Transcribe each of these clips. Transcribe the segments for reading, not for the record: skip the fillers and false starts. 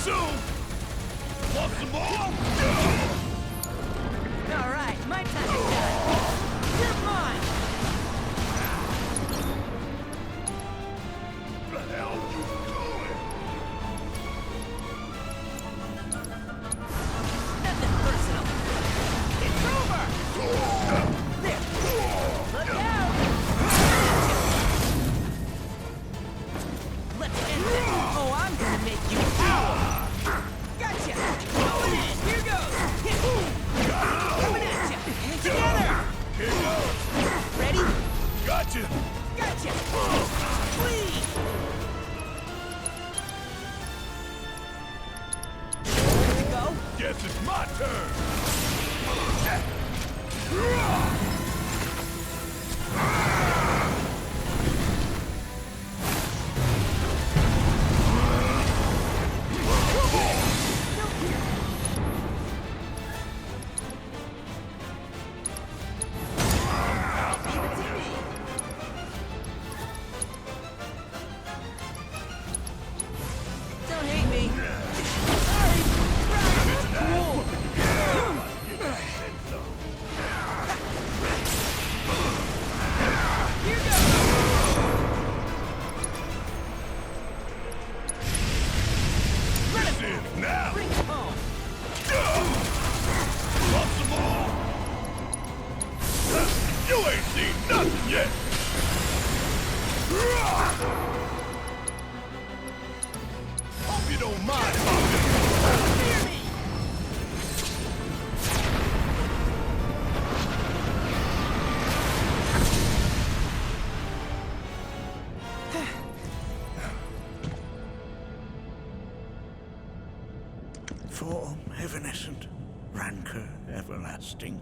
soon! Want some more? All right, my time is done. You're mine. What the hell are you doing? Nothing personal. It's over. There. Look out. Let's end this. Oh, I'm gonna make you howl. Gotcha. Going in. Here goes. Coming at you. Together. Here goes. Ready? Gotcha. Gotcha. Please. Ready to go? Guess it's my turn. Don't hate me. Here goes. This is now. Bring it home. Want some more? You ain't seen nothing yet. Hope you don't mind. Fear me. Form evanescent, rancor everlasting.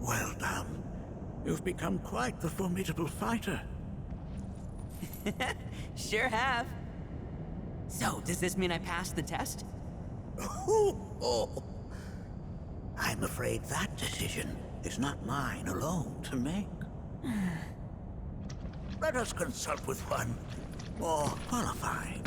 Well done. You've become quite the formidable fighter. Sure have. So, does this mean I passed the test? Oh. I'm afraid that decision is not mine alone to make. Let us consult with one more qualified.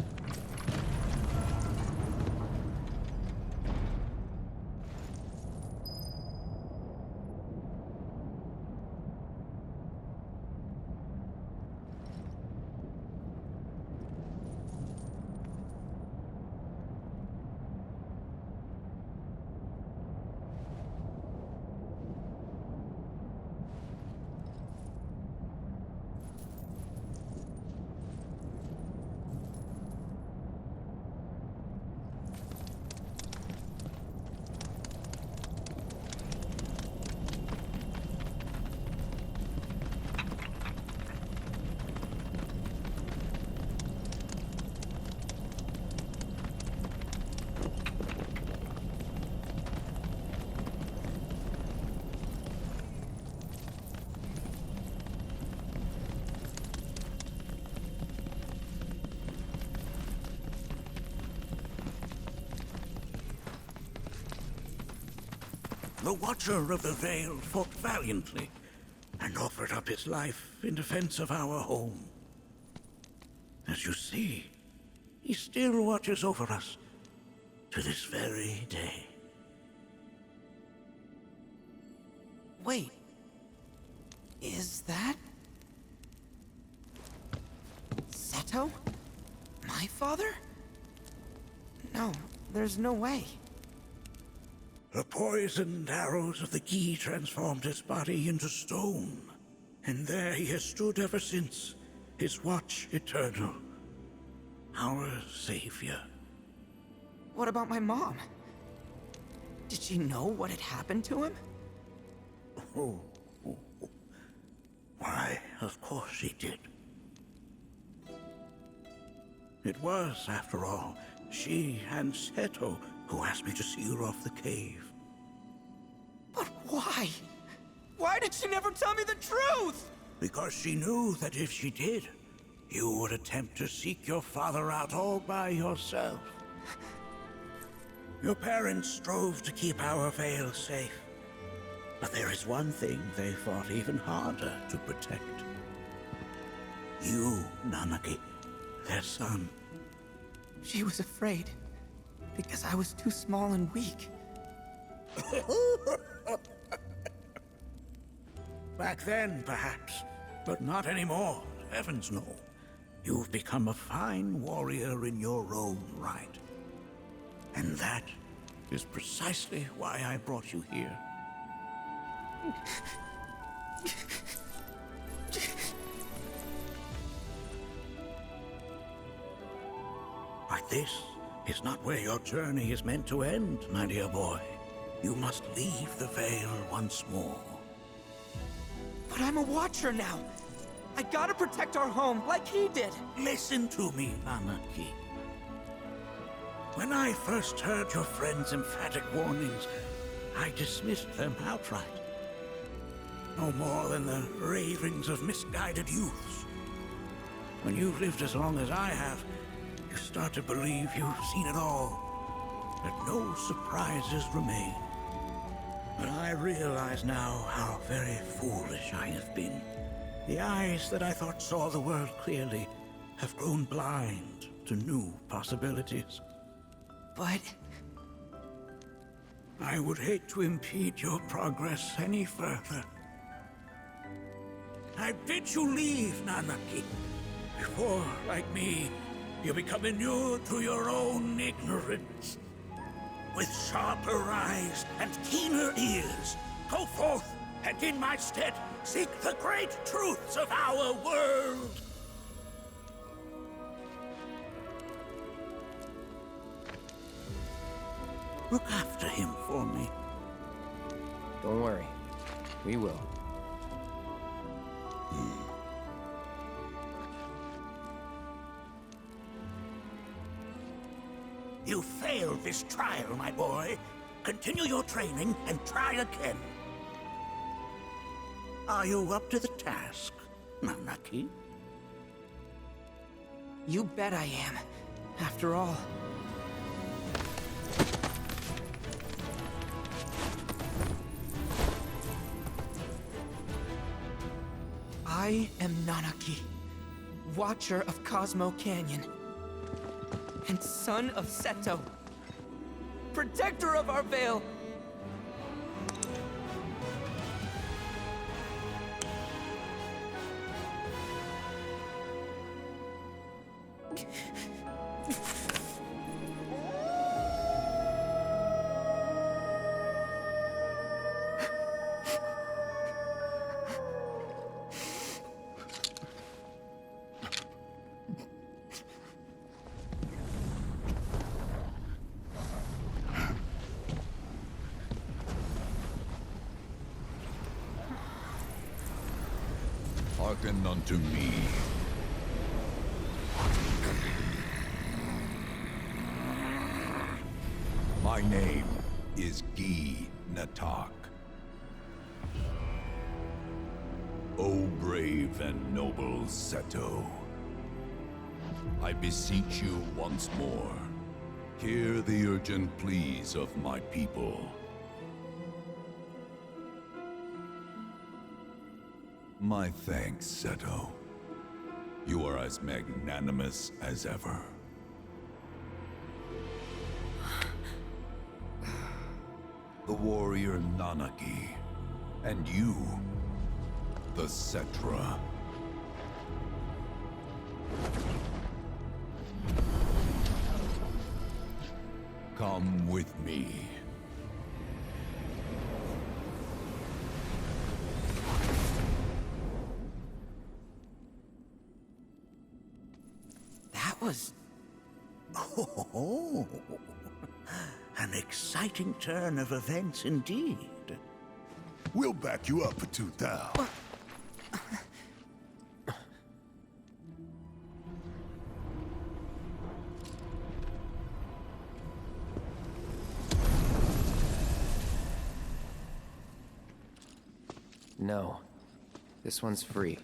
The Watcher of the Veil fought valiantly and offered up his life in defense of our home. As you see, he still watches over us to this very day. Wait. Is that... Seto? My father? No, there's no way. The poisoned arrows of the key transformed his body into stone, and there he has stood ever since, his watch eternal, our savior. What about my mom? Did she know what had happened to him? Oh. Why, of course she did. It was, after all, she and Seto who asked me to seal off the cave. But why? Why did she never tell me the truth? Because she knew that if she did, you would attempt to seek your father out all by yourself. Your parents strove to keep our Veil safe. But there is one thing they fought even harder to protect. You, Nanaki. their son. She was afraid because I was too small and weak. Back then, perhaps, but not anymore. Heavens no. You've become a fine warrior in your own right. And that is precisely why I brought you here. But this is not where your journey is meant to end, my dear boy. You must leave the Veil once more. But I'm a Watcher now. I gotta protect our home like he did. Listen to me, Nanaki. When I first heard your friend's emphatic warnings, I dismissed them outright. No more than the ravings of misguided youths. When you've lived as long as I have, you start to believe you've seen it all, that no surprises remain. But I realize now how very foolish I have been. The eyes that I thought saw the world clearly have grown blind to new possibilities. But I would hate to impede your progress any further. I bid you leave, Nanaki, before, like me, you become inured to your own ignorance. With sharper eyes and keener ears, go forth and in my stead seek the great truths of our world. Look after him for me. Don't worry. We will. You failed this trial, my boy. Continue your training and try again. Are you up to the task, Nanaki? you bet I am. After all. I am Nanaki, Watcher of Cosmo Canyon, and son of Seto, protector of our Veil. Hearken unto me. My name is Gi Natak. O brave and noble Seto, I beseech you once more, hear the urgent pleas of my people. My thanks, Seto. You are as magnanimous as ever. The warrior Nanaki, and you, the Cetra. Come with me. That was... Oh, an exciting turn of events indeed. We'll back you up for 2,000. No. This one's free.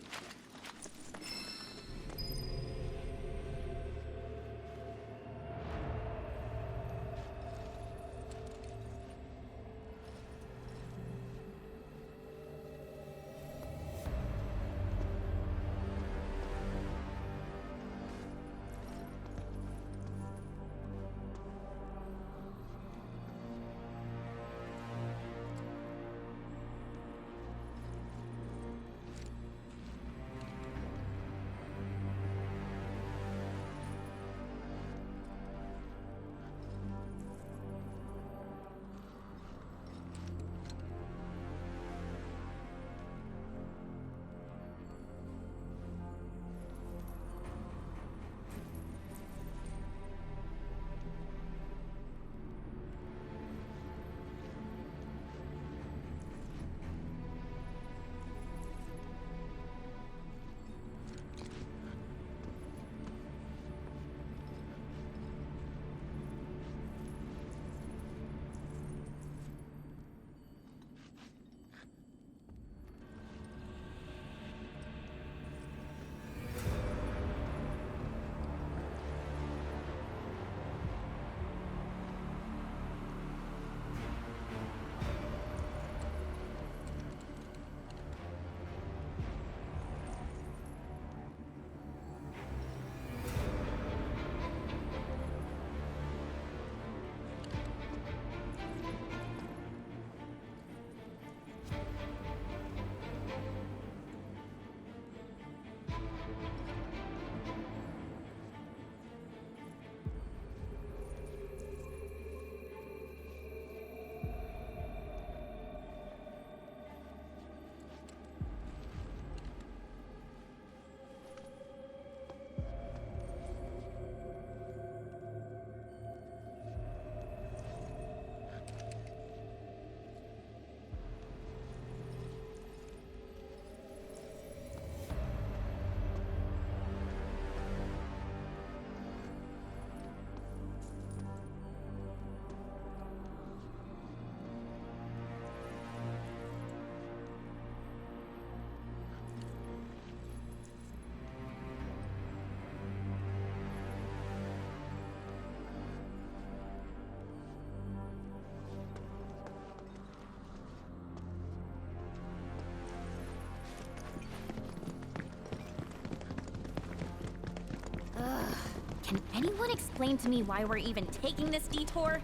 Can anyone explain to me why we're even taking this detour?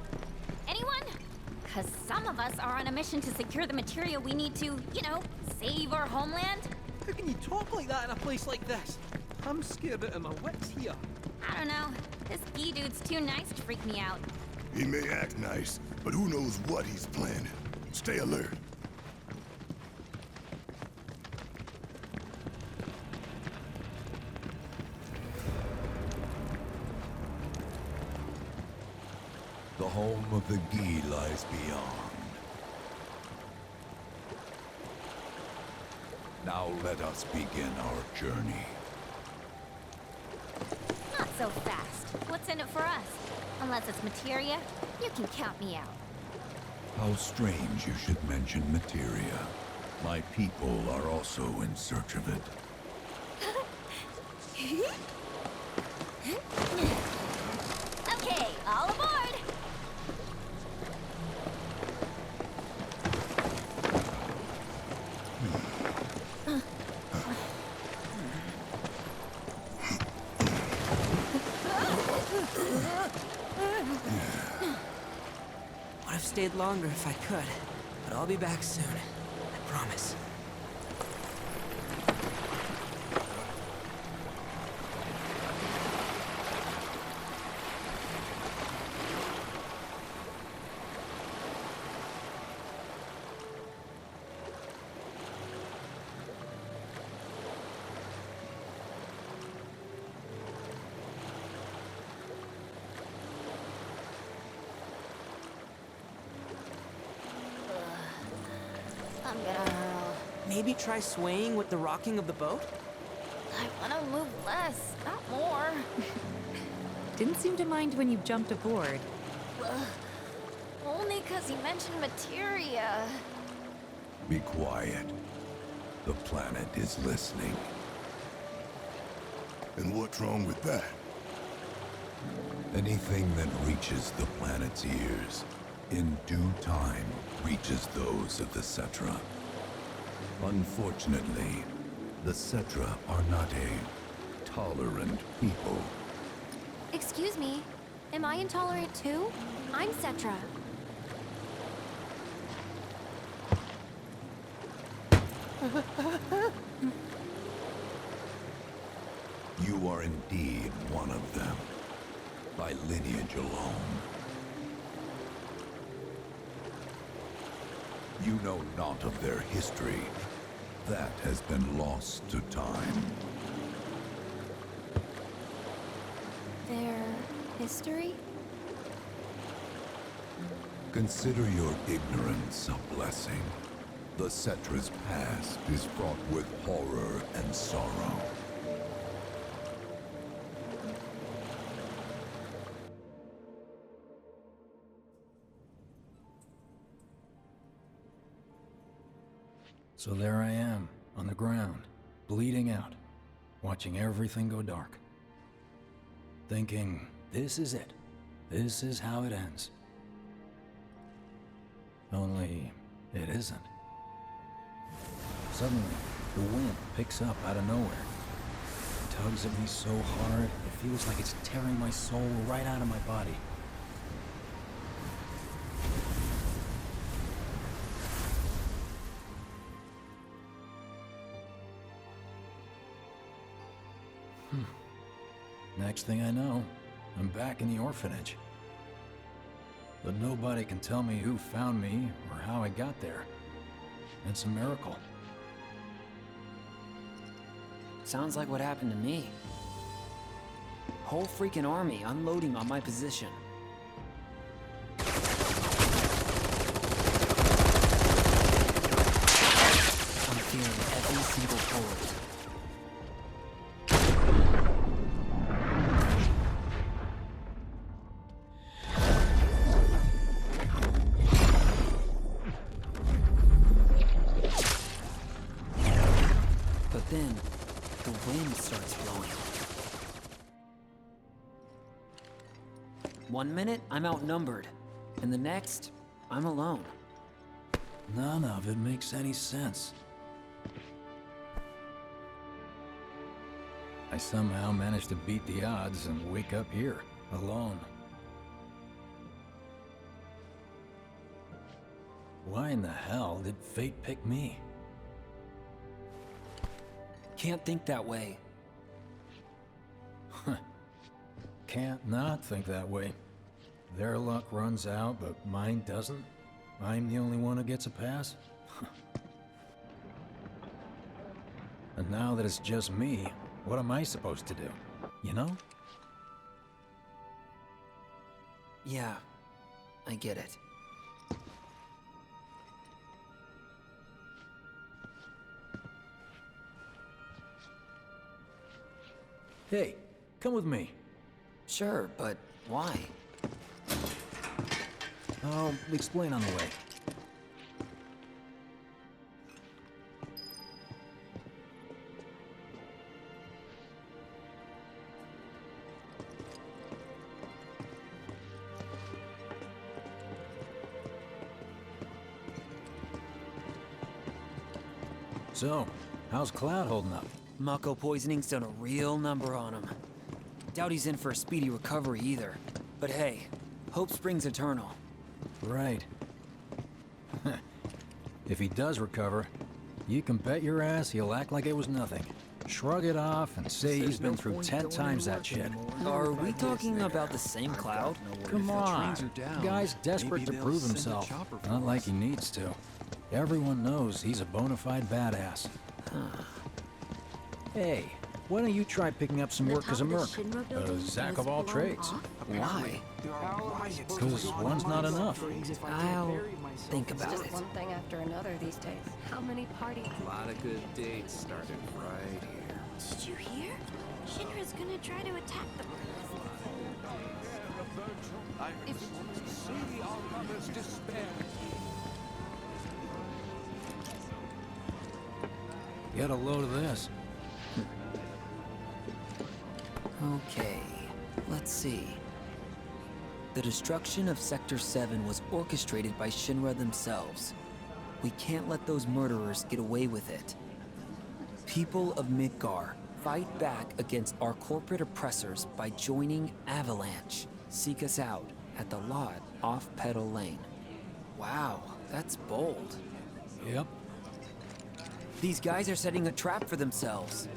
Anyone? Because some of us are on a mission to secure the material we need to, you know, save our homeland. How can you talk like that in a place like this? I'm scared out of my wits here. I don't know. This ski dude's too nice to freak me out. He may act nice, but who knows what he's planning. Stay alert. The home of the Gi lies beyond. Now let us begin our journey. Not so fast. What's in it for us? Unless it's materia, you can count me out. How strange you should mention materia. My people are also in search of it. Okay, all aboard! Would have stayed longer if I could, but I'll be back soon. I promise. I'm gonna hurl. Maybe try swaying with the rocking of the boat? I wanna move less, not more. Didn't seem to mind when you jumped aboard. Only 'cause he mentioned materia. Be quiet. The planet is listening. And what's wrong with that? Anything that reaches the planet's ears, in due time, reaches those of the Cetra. Unfortunately, the Cetra are not a tolerant people. Excuse me, am I intolerant too? I'm Cetra. You are indeed one of them, by lineage alone. You know not of their history. That has been lost to time. Their history? Consider your ignorance a blessing. The Cetra's past is fraught with horror and sorrow. So there I am, on the ground, bleeding out, watching everything go dark. Thinking, this is it. This is how it ends. Only, it isn't. Suddenly, the wind picks up out of nowhere. It tugs at me so hard, it feels like it's tearing my soul right out of my body. Next thing I know, I'm back in the orphanage. But nobody can tell me who found me or how I got there. It's a miracle. Sounds like what happened to me. Whole freaking army unloading on my position. I'm feeling every single bullet. But then, the wind starts blowing. 1 minute, I'm outnumbered. And the next, I'm alone. None of it makes any sense. I somehow managed to beat the odds and wake up here, alone. Why in the hell did fate pick me? Can't think that way. Can't not think that way. Their luck runs out, but mine doesn't. I'm the only one who gets a pass. And now that it's just me, what am I supposed to do? You know? Yeah, I get it. Hey, come with me. Sure, but why? I'll explain on the way. So, how's Cloud holding up? Mako poisoning's done a real number on him. Doubt he's in for a speedy recovery either. But hey, hope springs eternal. Right. If he does recover, you can bet your ass he'll act like it was nothing. Shrug it off and say he's been through 10 times that shit. Are we talking about the same Cloud? Come on. The guy's desperate to prove himself. Not like he needs to. Everyone knows he's a bona fide badass. Hey, why don't you try picking up some work as a merc? A Zack of all trades. Why? Because one's not enough. I'll think about Just it. one thing after another these days. How many parties? A lot of good dates started right here. Did you hear? Shinra's gonna try to attack them. Get a load of this. Okay, let's see. The destruction of Sector 7 was orchestrated by Shinra themselves. We can't let those murderers get away with it. People of Midgar, fight back against our corporate oppressors by joining Avalanche. Seek us out at the lot off Petal Lane. Wow, that's bold. Yep. These guys are setting a trap for themselves.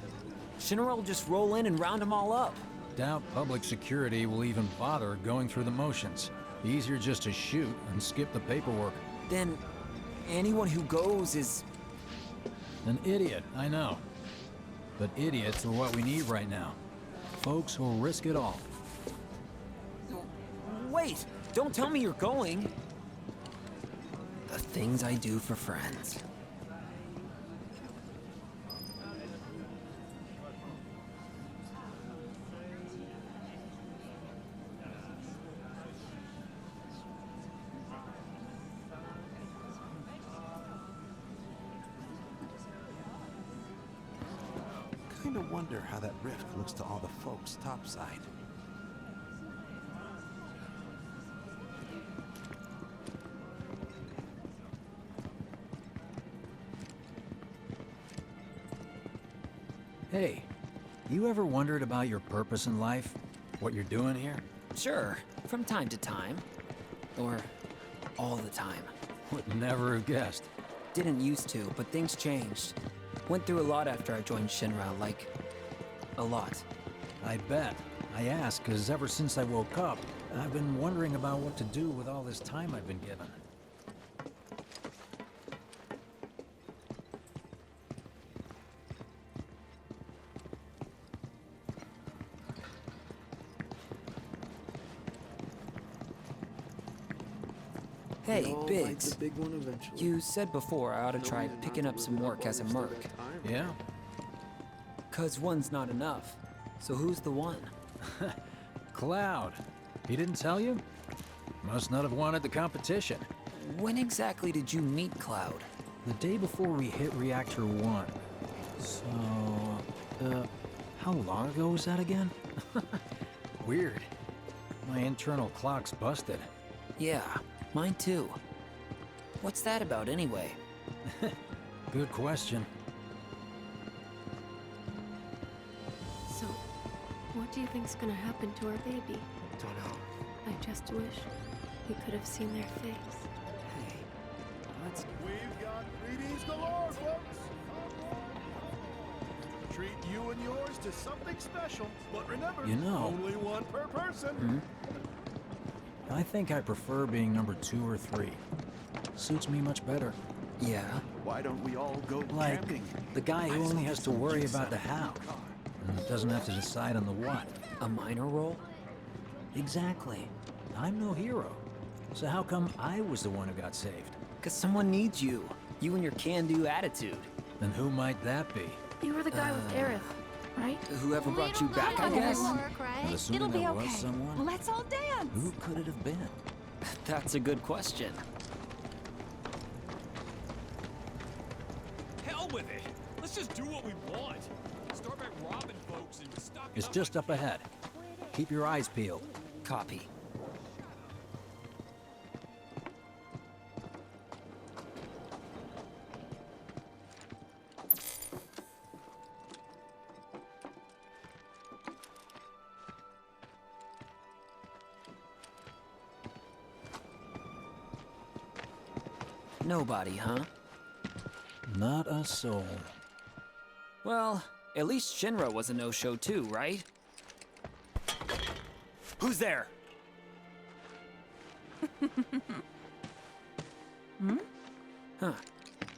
Shinra will just roll in and round them all up. Doubt public security will even bother going through the motions. Easier just to shoot and skip the paperwork. Then anyone who goes is... An idiot, I know. But idiots are what we need right now. Folks who'll risk it all. Wait! Don't tell me you're going! The things I do for friends. Kinda wonder how that rift looks to all the folks topside. Hey, you ever wondered about your purpose in life? What you're doing here? Sure, from time to time. Or all the time. Would never have guessed. Didn't used to, but things changed. Went through a lot after I joined Shinra, like... a lot. I bet. I ask because ever since I woke up, I've been wondering about what to do with all this time I've been given. Hey, Biggs. You said before I ought to try picking up some work as a merc. Yeah? 'Cause one's not enough. So who's the one? Cloud. He didn't tell you? Must not have wanted the competition. When exactly did you meet Cloud? The day before we hit Reactor 1. So, how long ago was that again? Weird. My internal clock's busted. Yeah, mine too. What's that about anyway? Good question. So What do you think's gonna happen to our baby? Don't know. I just wish we could have seen their face. Hey, let's... We've got greetings galore, folks! Treat you and yours to something special, but remember, You know- only one per person. I think I prefer being number 2 or 3. Suits me much better. Yeah? Why don't we all go Like, camping? the guy who only has to worry about the how, and doesn't have to decide on the what. A minor role? Exactly. I'm no hero. So how come I was the one who got saved? Because someone needs you. You and your can-do attitude. Then who might that be? You were the guy with Aerith, right? Whoever brought you back, I guess? But assuming It'll be there okay. was someone, Let's all dance. who could it have been? That's a good question. Hell with it. Let's just do what we want. Start by robbing folks and stocking It's up just up ahead. Keep your eyes peeled. Copy. Nobody, huh? Not a soul. Well, at least Shinra was a no-show too, right? Who's there? Huh.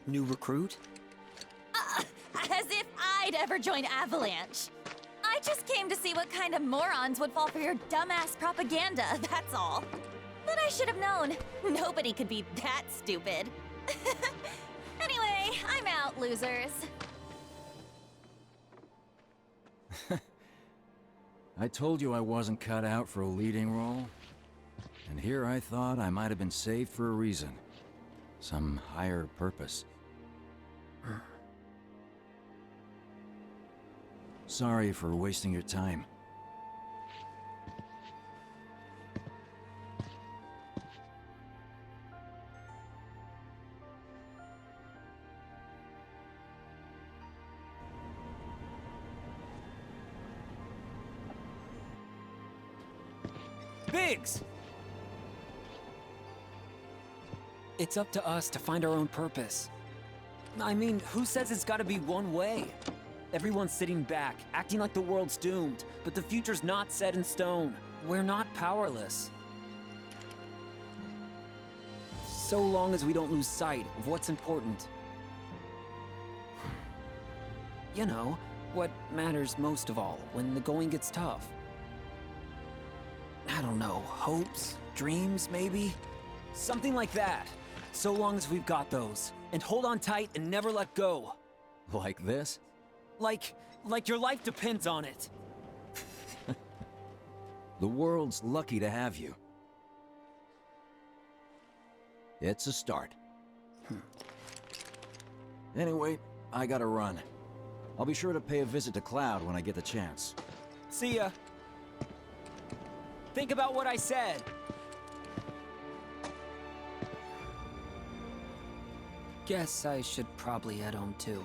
New recruit? As if I'd ever join Avalanche. I just came to see what kind of morons would fall for your dumbass propaganda, that's all. But I should have known. Nobody could be that stupid. Anyway, I'm out, losers. I told you I wasn't cut out for a leading role. And here I thought I might have been saved for a reason. Some higher purpose. Sorry for wasting your time. Biggs! It's up to us to find our own purpose. I mean, who says it's gotta be one way? Everyone's sitting back, acting like the world's doomed, but the future's not set in stone. We're not powerless. So long as we don't lose sight of what's important. You know, what matters most of all when the going gets tough. I don't know, hopes, dreams, maybe? Something like that. So long as we've got those. And hold on tight and never let go. Like this? Like your life depends on it. The world's lucky to have you. It's a start. Anyway, I gotta run. I'll be sure to pay a visit to Cloud when I get the chance. See ya. Think about what I said. Guess I should probably head home too.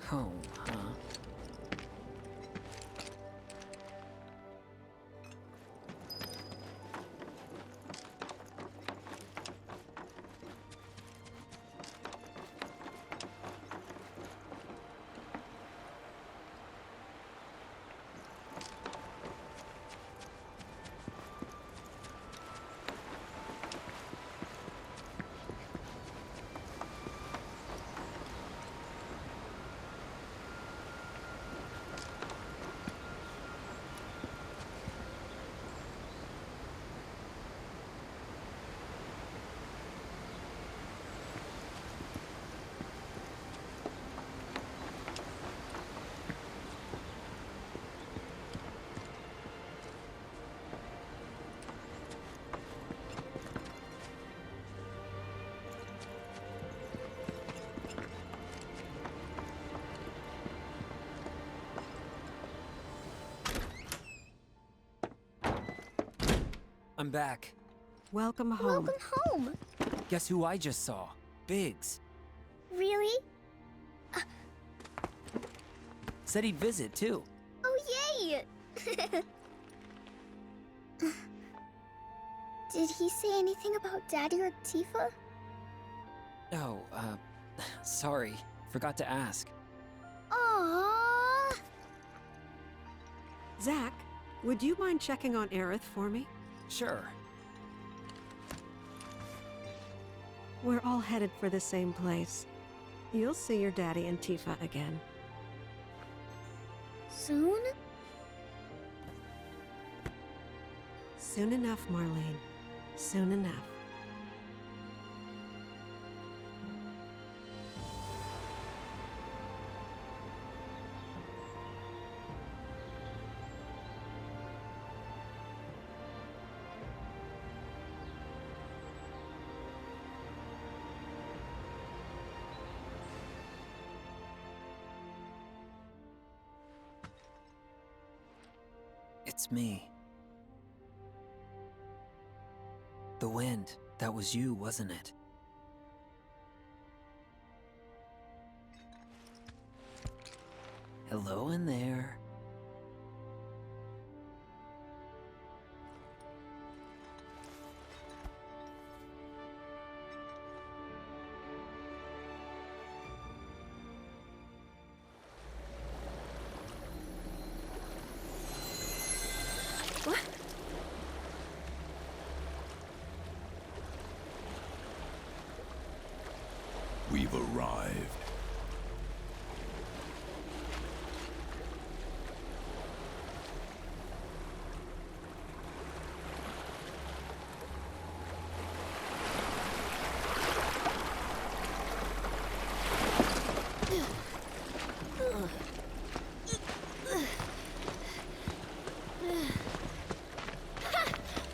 Home, huh? I'm back. Welcome home. Welcome home. Guess who I just saw? Biggs. Really? Said he'd visit, too. Oh, yay! Did he say anything about Daddy or Tifa? Oh, sorry. Forgot to ask. Aww! Zack, would you mind checking on Aerith for me? Sure. We're all headed for the same place. You'll see your daddy and Tifa again. Soon? Soon enough, Marlene. Soon enough. It's me. The wind. That was you, wasn't it? Hello in there. We've arrived.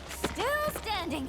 Still standing.